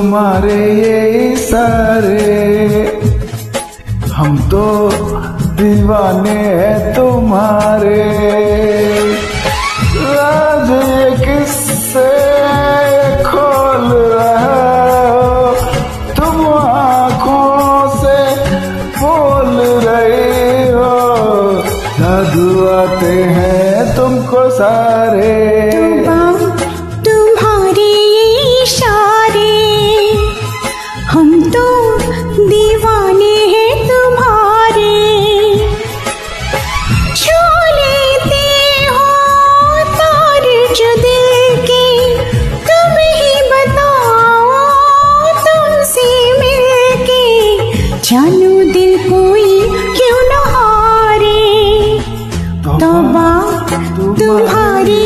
तुम्हारे ये इशारे, हम तो दीवाने हैं तुम्हारे। राज ये किससे खोल रहे हो, तुम आँखों से बोल रहे हो, जादू आते हैं तुमको सारे। तुम्हारे इशारे, हम तो दीवाने हैं तुम्हारे। छू लेते हो तार जो दिल के, तुम ही बताओ तुमसे मिलके, जानू दिल कोई क्यों न हारे। तौबा तुम्हारी